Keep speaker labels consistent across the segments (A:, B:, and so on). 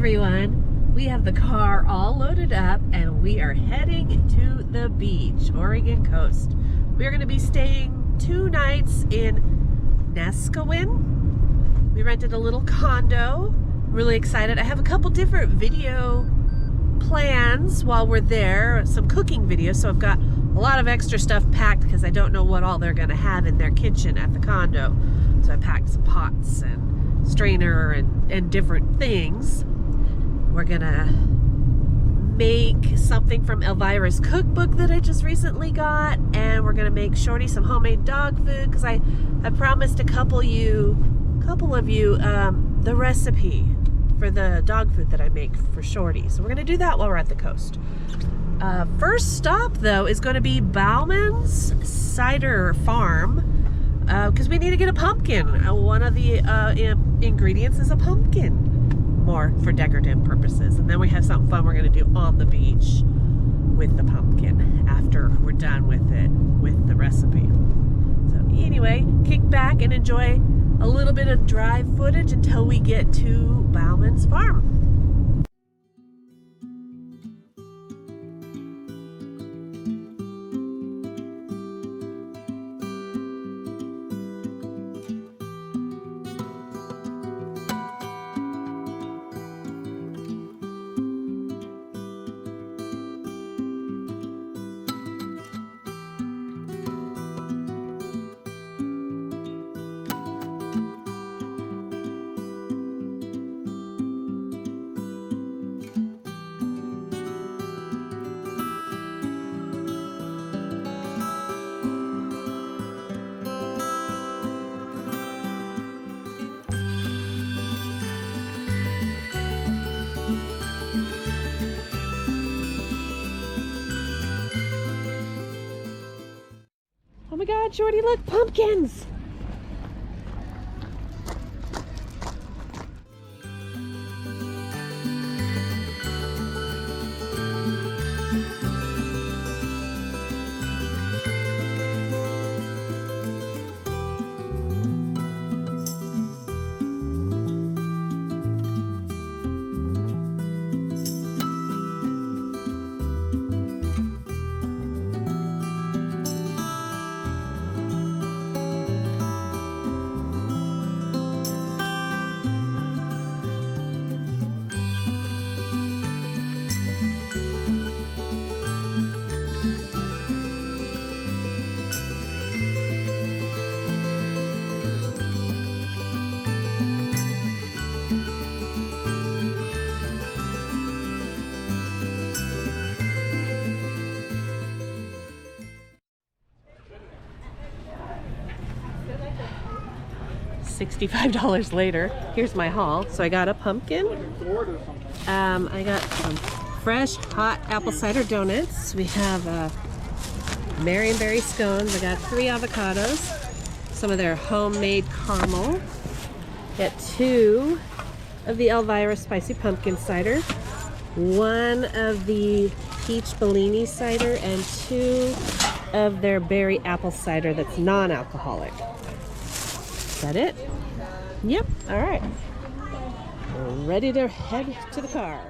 A: everyone. We have the car all loaded up and we are heading to the beach, Oregon coast. We are going to be staying 2 nights in Neskowin. We rented a little condo. Really excited. I have a couple different video plans while we're there, some cooking videos, so I've got a lot of extra stuff packed because I don't know what all they're going to have in their kitchen at the condo. So I packed some pots and strainer and different things. We're gonna make something from Elvira's cookbook that I just recently got, and we're gonna make Shorty some homemade dog food because I promised a couple of you the recipe for the dog food that I make for Shorty. So we're gonna do that while we're at the coast. First stop though is going to be Baumans cider farm because we need to get a pumpkin. One of the ingredients is a pumpkin, more for decorative purposes. And then we have something fun we're going to do on the beach with the pumpkin after we're done with it, with the recipe. So anyway, kick back and enjoy a little bit of drive footage until we get to Baumans farm. Oh my God, Shorty, look, pumpkins! $65 later. Here's my haul. So I got a pumpkin. I got some fresh hot apple cider donuts. We have Marionberry scones. I got 3 avocados. Some of their homemade caramel. Got 2 of the Elvira spicy pumpkin cider. 1 of the peach Bellini cider and 2 of their berry apple cider that's non-alcoholic. Is that it? Yep. All right. We're ready to head to the car.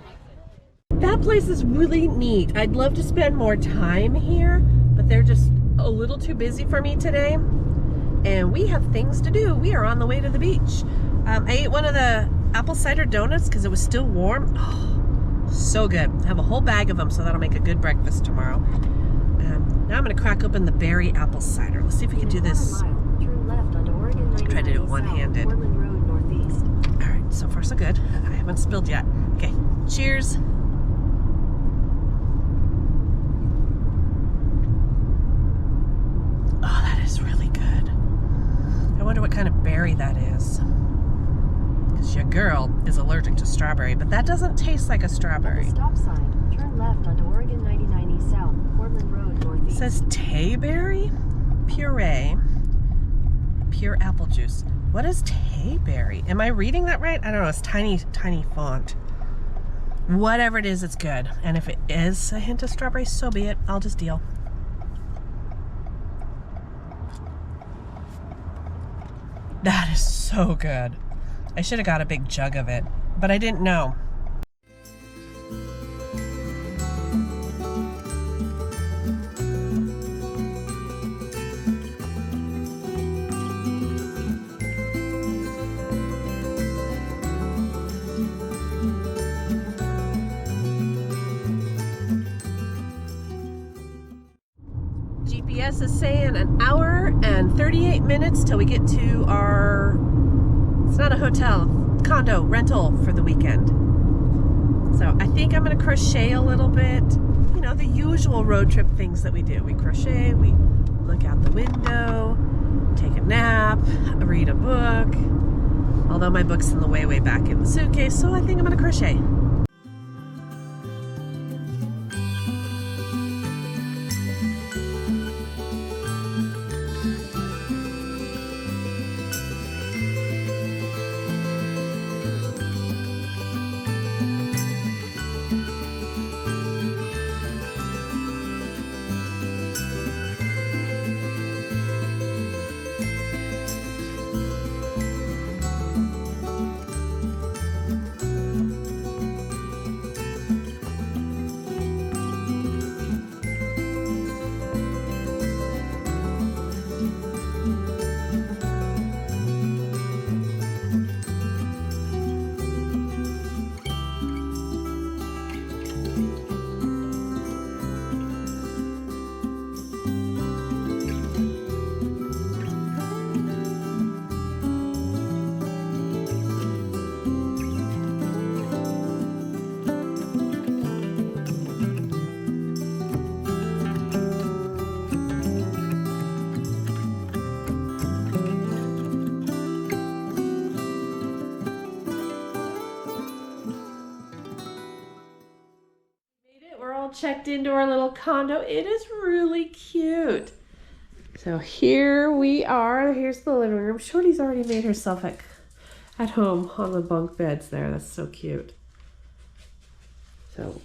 A: That place is really neat. I'd love to spend more time here, but they're just a little too busy for me today. And we have things to do. We are on the way to the beach. I ate one of the apple cider donuts because it was still warm. Oh, so good. I have a whole bag of them, so that'll make a good breakfast tomorrow. Now I'm going to crack open the berry apple cider. Let's see if we can do this. Try to do it one-handed. Alright, so far so good. I haven't spilled yet. Okay, cheers. Oh, that is really good. I wonder what kind of berry that is. Because your girl is allergic to strawberry, but that doesn't taste like a strawberry.
B: Stop sign. Turn left onto Oregon 9090 South, Portland Road Northeast.
A: It says Tayberry puree. Pure apple juice. What is Tayberry? Am I reading that right? I don't know. It's tiny font. Whatever it is, it's good. And if it is a hint of strawberry, so be it. I'll just deal. That is so good. I should have got a big jug of it, but I didn't know. GPS is saying an hour and 38 minutes till we get to our, it's not a hotel, condo rental for the weekend. So I think I'm gonna crochet a little bit. You know, the usual road trip things that we do. We crochet, we look out the window, take a nap, read a book. Although my book's in the way back in the suitcase, so I think I'm gonna crochet. Checked into our little condo. It is really cute. So here we are. Here's the living room. Shorty's already made herself at home on the bunk beds there. That's so cute. So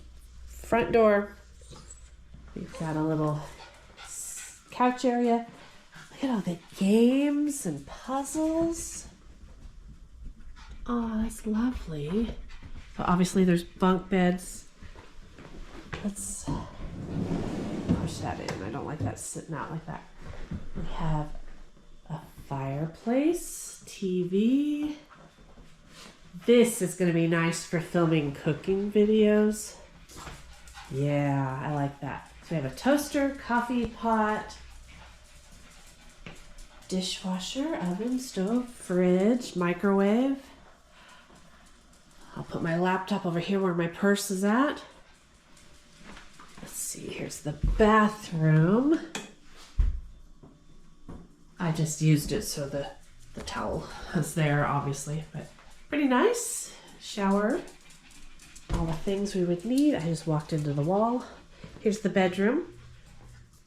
A: front door. We've got a little couch area. Look at all the games and puzzles. Oh, that's lovely. But obviously there's bunk beds. Let's push that in. I don't like that sitting out like that. We have a fireplace, TV. This is going to be nice for filming cooking videos. Yeah, I like that. So we have a toaster, coffee pot, dishwasher, oven, stove, fridge, microwave. I'll put my laptop over here where my purse is at. Let's see, here's the bathroom. I just used it so the towel is there, obviously, but pretty nice. Shower, all the things we would need. I just walked into the wall. Here's the bedroom.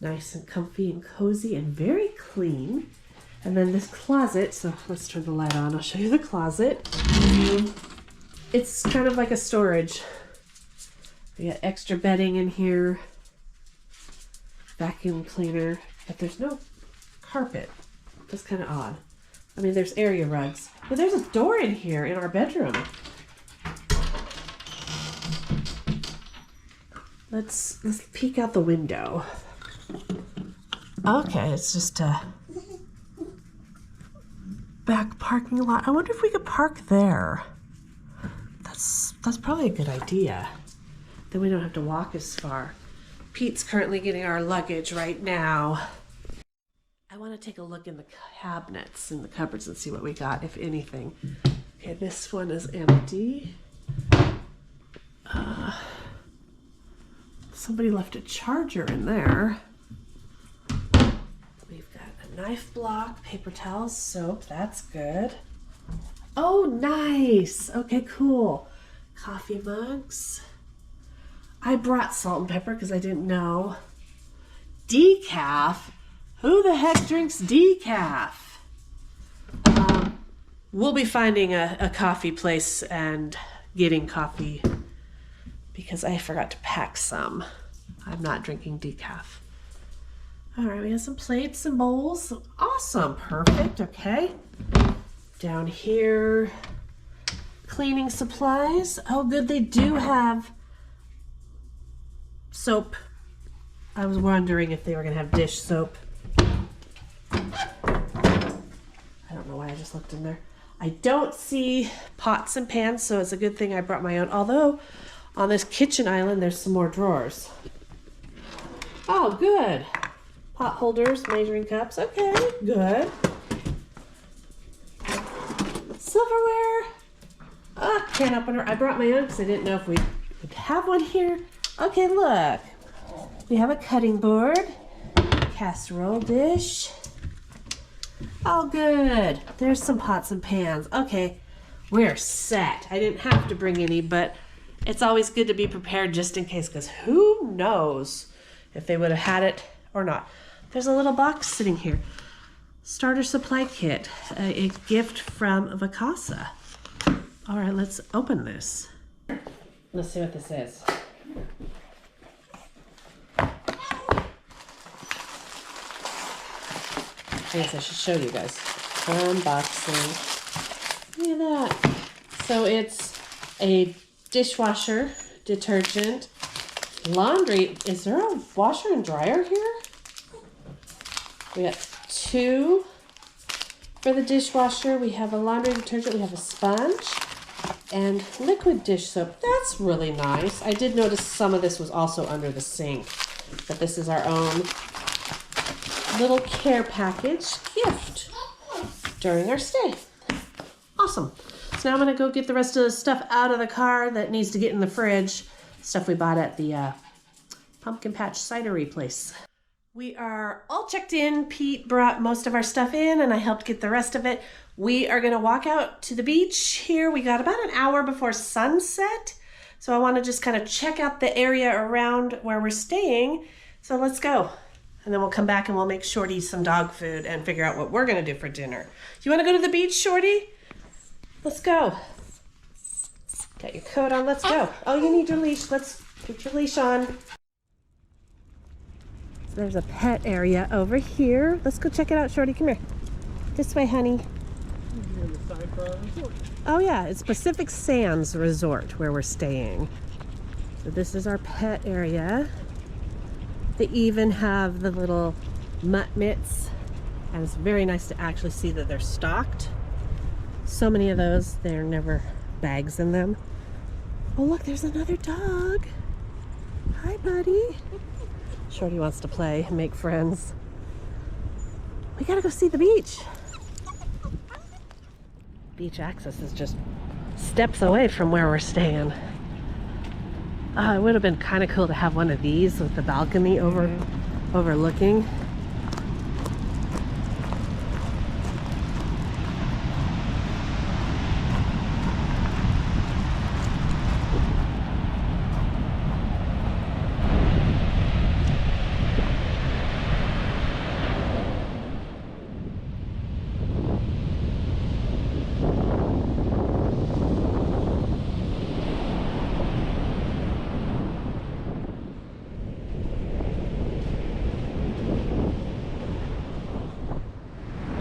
A: Nice and comfy and cozy and very clean. And then this closet, so let's turn the light on. I'll show you the closet. It's kind of like a storage. We got extra bedding in here, vacuum cleaner, but there's no carpet. That's kind of odd. I mean, there's area rugs, but there's a door in here in our bedroom. Let's peek out the window. Okay, it's just a back parking lot. I wonder if we could park there. That's probably a good idea. Then we don't have to walk as far. Pete's currently getting our luggage right now. I want to take a look in the cabinets and the cupboards and see what we got, if anything. Okay, this one is empty. Somebody left a charger in there. We've got a knife block, paper towels, soap. That's good. Oh, nice. Okay, cool. Coffee mugs. I brought salt and pepper because I didn't know. Decaf? Who the heck drinks decaf? We'll be finding a coffee place and getting coffee because I forgot to pack some. I'm not drinking decaf. All right, we have some plates and bowls. Awesome, perfect, okay. Down here, cleaning supplies. Oh, good, they do have soap. I was wondering if they were gonna have dish soap. I don't know why I just looked in there. I don't see pots and pans, so it's a good thing I brought my own. Although on this kitchen island, there's some more drawers. Oh, good. Pot holders, measuring cups. Okay, good. Silverware. Can opener. I brought my own because I didn't know if we would have one here. Okay, look. We have a cutting board, casserole dish. Oh, good. There's some pots and pans. Okay, we're set. I didn't have to bring any, but it's always good to be prepared just in case, because who knows if they would have had it or not. There's a little box sitting here. Starter supply kit, a gift from Vacasa. All right, let's open this. Let's see what this is. I guess I should show you guys. Unboxing. Look at that. So it's a dishwasher, detergent, laundry. Is there a washer and dryer here? We got 2 for the dishwasher. We have a laundry detergent. We have a sponge and liquid dish soap. That's really nice. I did notice some of this was also under the sink, but this is our own little care package gift during our stay. Awesome. So now I'm gonna go get the rest of the stuff out of the car that needs to get in the fridge. Stuff we bought at the pumpkin patch cidery place. We are all checked in. Pete brought most of our stuff in and I helped get the rest of it. We are gonna walk out to the beach here. We got about an hour before sunset. So I wanna just kind of check out the area around where we're staying. So let's go. And then we'll come back and we'll make Shorty some dog food and figure out what we're gonna do for dinner. You wanna go to the beach, Shorty? Let's go. Got your coat on, let's go. Oh, you need your leash. Let's put your leash on. So there's a pet area over here. Let's go check it out, Shorty, come here. This way, honey. Oh yeah, it's Pacific Sands Resort where we're staying. So this is our pet area. They even have the little mutt mitts, and it's very nice to actually see that they're stocked. So many of those, there are never bags in them. Oh look, there's another dog. Hi, buddy. Shorty wants to play and make friends. We gotta go see the beach. Beach access is just steps away from where we're staying. It would have been kind of cool to have one of these with the balcony overlooking.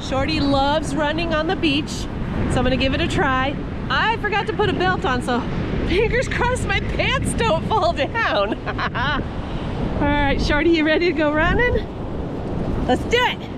A: Shorty loves running on the beach, so I'm gonna give it a try. I forgot to put a belt on, so fingers crossed my pants don't fall down. All right, Shorty, you ready to go running? Let's do it.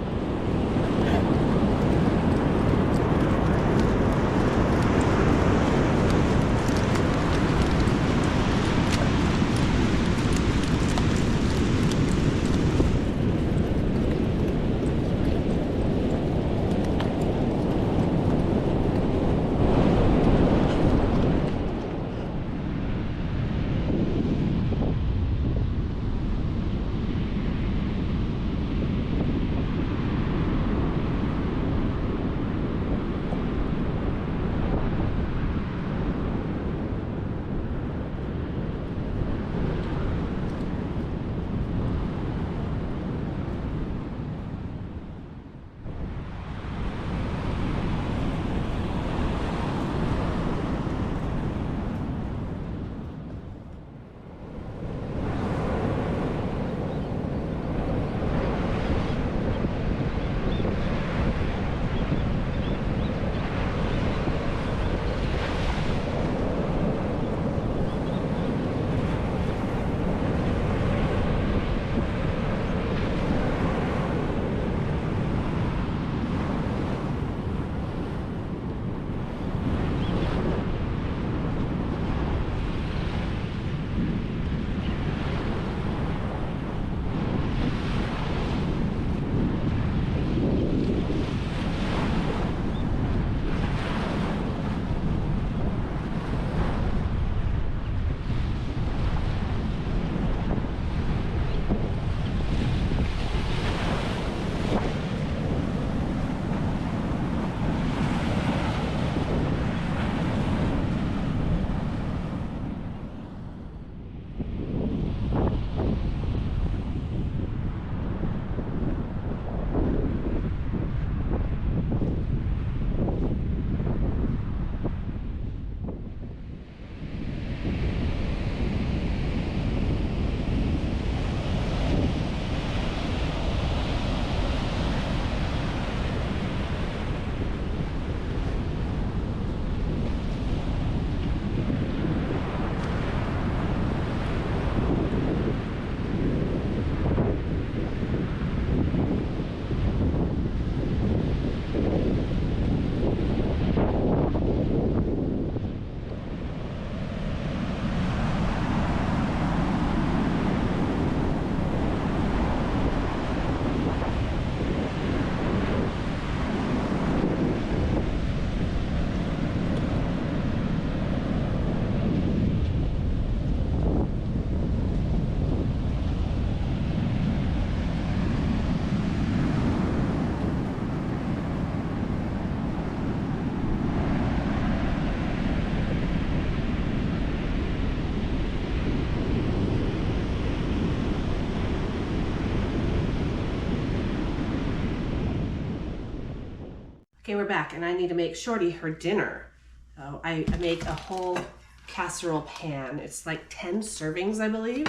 A: Okay, we're back, and I need to make Shorty her dinner. So I make a whole casserole pan. It's like 10 servings, I believe.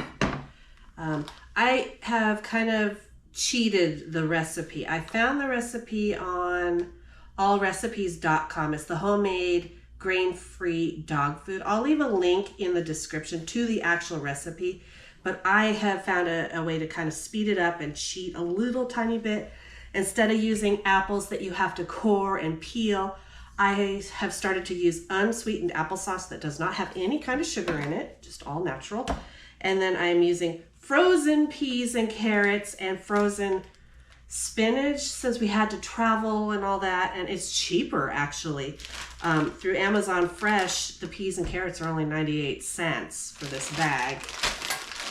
A: I have kind of cheated the recipe. I found the recipe on allrecipes.com. It's the homemade grain-free dog food. I'll leave a link in the description to the actual recipe, but I have found a way to kind of speed it up and cheat a little tiny bit. Instead of using apples that you have to core and peel, I have started to use unsweetened applesauce that does not have any kind of sugar in it, just all natural. And then I'm using frozen peas and carrots and frozen spinach, since we had to travel and all that, and it's cheaper actually. Through Amazon Fresh, the peas and carrots are only 98 cents for this bag.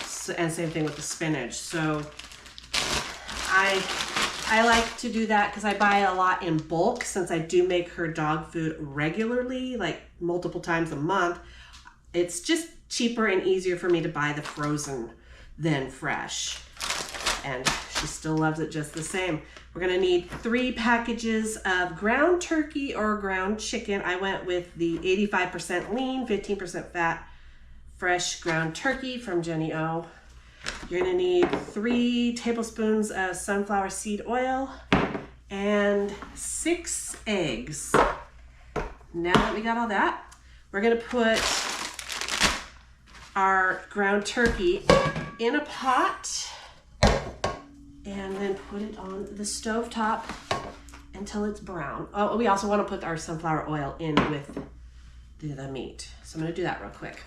A: So, and same thing with the spinach. So I like to do that because I buy a lot in bulk, since I do make her dog food regularly, like multiple times a month. It's just cheaper and easier for me to buy the frozen than fresh. And she still loves it just the same. We're gonna need 3 packages of ground turkey or ground chicken. I went with the 85% lean, 15% fat, fresh ground turkey from Jenny O. You're gonna need 3 tablespoons of sunflower seed oil and 6 eggs. Now that we got all that, we're gonna put our ground turkey in a pot and then put it on the stove top until it's brown. Oh, we also want to put our sunflower oil in with the meat. So I'm gonna do that real quick.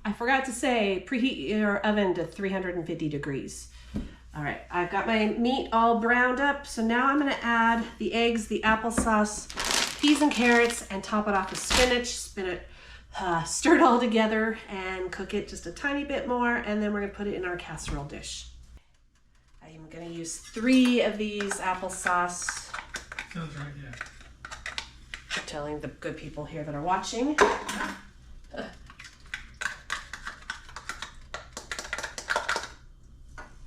A: I forgot to say, preheat your oven to 350 degrees. All right, I've got my meat all browned up. So now I'm gonna add the eggs, the applesauce, peas and carrots, and top it off with spinach. Stir it all together and cook it just a tiny bit more. And then we're gonna put it in our casserole dish. I'm gonna use 3 of these applesauce.
C: Sounds right, yeah.
A: I'm telling the good people here that are watching.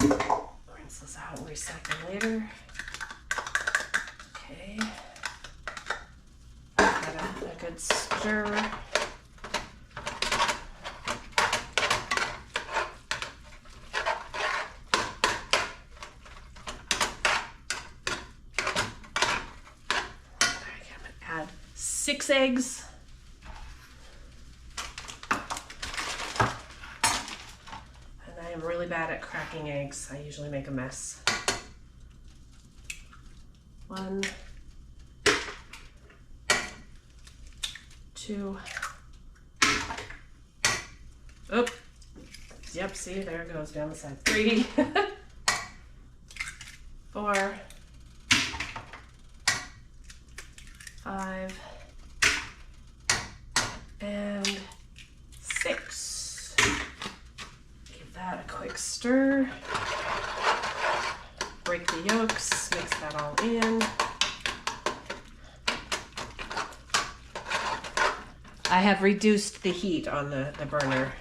A: Rinse this out and recycle later. Okay. Got a good stir. Add 6 eggs. And I am really bad at cracking eggs. I usually make a mess. 1, 2. Oh, yep, see, there it goes down the side. 3, 4, 5, and 6. Give that a quick stir. Break the yolks, mix that all in. I have reduced the heat on the burner.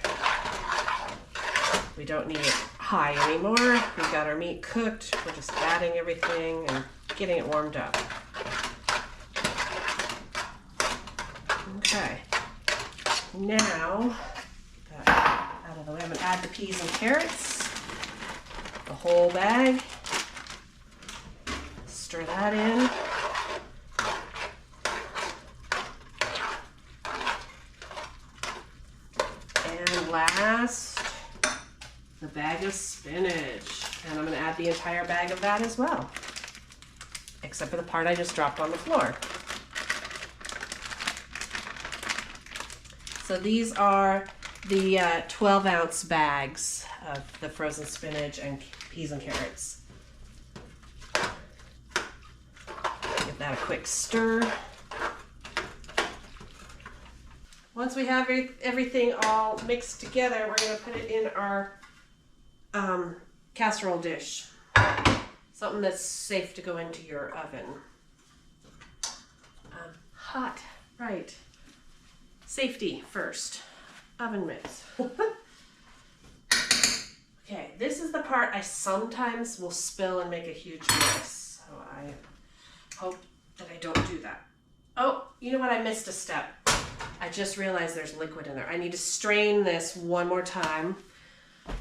A: We don't need it high anymore. We've got our meat cooked. We're just adding everything and getting it warmed up. Okay, now, get that out of the way. I'm gonna add the peas and carrots, the whole bag. Stir that in. And last, the bag of spinach. And I'm gonna add the entire bag of that as well, except for the part I just dropped on the floor. So these are the 12-ounce bags of the frozen spinach and peas and carrots. Give that a quick stir. Once we have everything all mixed together, we're going to put it in our casserole dish. Something that's safe to go into your oven. Hot, right. Safety first. Oven mitts. Okay, this is the part I sometimes will spill and make a huge mess. So I hope that I don't do that. Oh, you know what? I missed a step. I just realized there's liquid in there. I need to strain this one more time.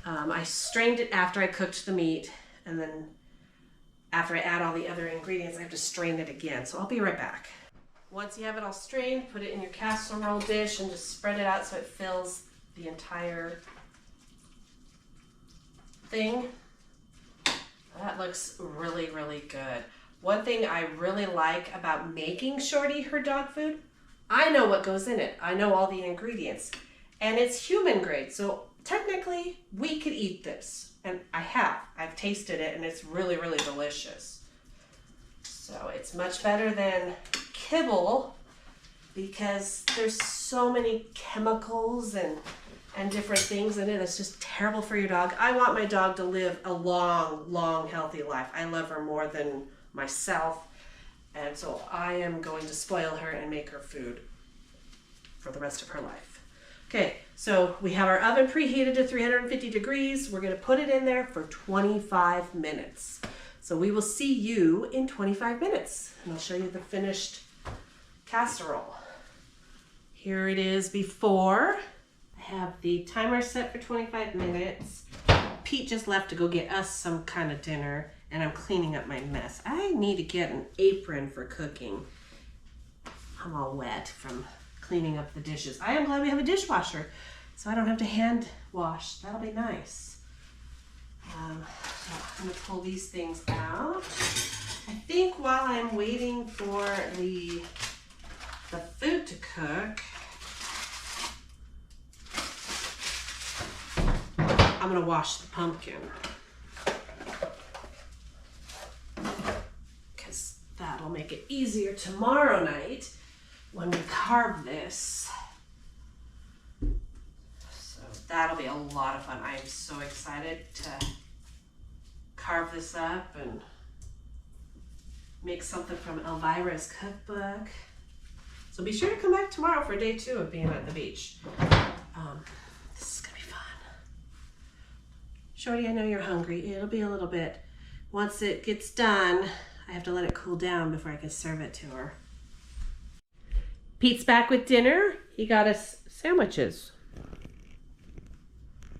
A: I strained it after I cooked the meat, and then after I add all the other ingredients, I have to strain it again. So I'll be right back. Once you have it all strained, put it in your casserole dish and just spread it out so it fills the entire thing. That looks really, really good. One thing I really like about making Shorty her dog food, I know what goes in it. I know all the ingredients. And it's human grade, so technically we could eat this. And I have. I've tasted it and it's really, really delicious. So it's much better than kibble because there's so many chemicals and different things in it. It's just terrible for your dog. I want my dog to live a long, long, healthy life. I love her more than myself. And so I am going to spoil her and make her food for the rest of her life. Okay, so we have our oven preheated to 350 degrees. We're going to put it in there for 25 minutes. So we will see you in 25 minutes. And I'll show you the finished casserole. Here it is before. I have the timer set for 25 minutes. Pete just left to go get us some kind of dinner, and I'm cleaning up my mess. I need to get an apron for cooking. I'm all wet from cleaning up the dishes. I am glad we have a dishwasher, so I don't have to hand wash. That'll be nice. So I'm gonna pull these things out. I think while I'm waiting for the food to cook, I'm gonna wash the pumpkin because that'll make it easier tomorrow night when we carve this. So that'll be a lot of fun. I am so excited to carve this up and make something from Elvira's cookbook. So be sure to come back tomorrow for day 2 of being at the beach. This is gonna be fun. Shorty, I know you're hungry. It'll be a little bit. Once it gets done, I have to let it cool down before I can serve it to her. Pete's back with dinner. He got us sandwiches.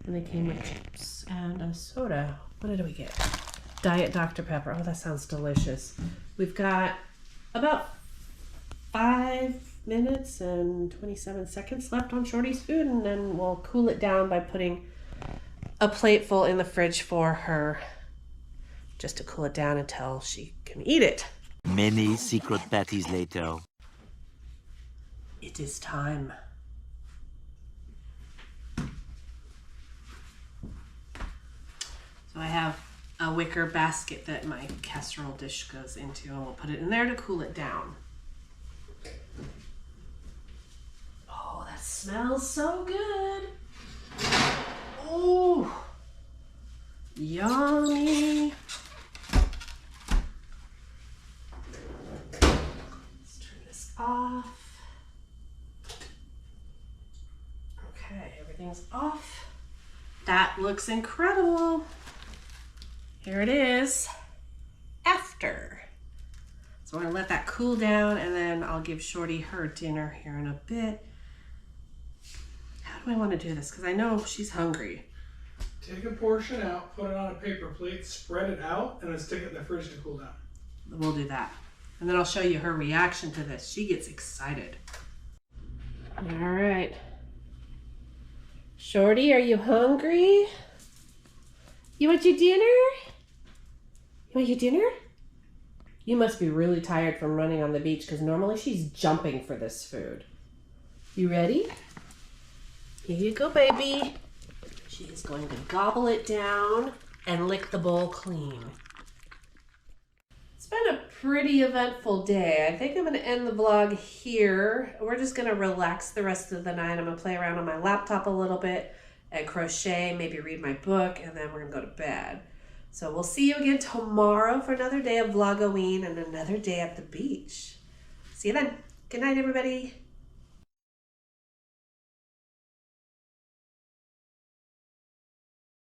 A: And they came with chips and a soda. What did we get? Diet Dr. Pepper. Oh, that sounds delicious. We've got about 5 minutes and 27 seconds left on Shorty's food, and then we'll cool it down by putting a plateful in the fridge for her just to cool it down until she can eat it.
C: Many secret patties later.
A: It is time. So I have a wicker basket that my casserole dish goes into, and we'll put it in there to cool it down. Oh, that smells so good. Oh, yummy. Let's turn this off. Okay, everything's off. That looks incredible. Here it is after. So we're gonna let that cool down, and then I'll give Shorty her dinner here in a bit. How do I want to do this? Because I know she's hungry.
D: Take a portion out, put it on a paper plate, spread it out, and then stick it in the fridge to cool down.
A: We'll do that. And then I'll show you her reaction to this. She gets excited. All right. Shorty, are you hungry? You want your dinner? You want your dinner? You must be really tired from running on the beach because normally she's jumping for this food. You ready? Here you go, baby. She is going to gobble it down and lick the bowl clean. It's been a pretty eventful day. I think I'm going to end the vlog here. We're just going to relax the rest of the night. I'm going to play around on my laptop a little bit and crochet, maybe read my book, and then we're going to go to bed. So we'll see you again tomorrow for another day of Vlogoween and another day at the beach. See you then. Good night, everybody.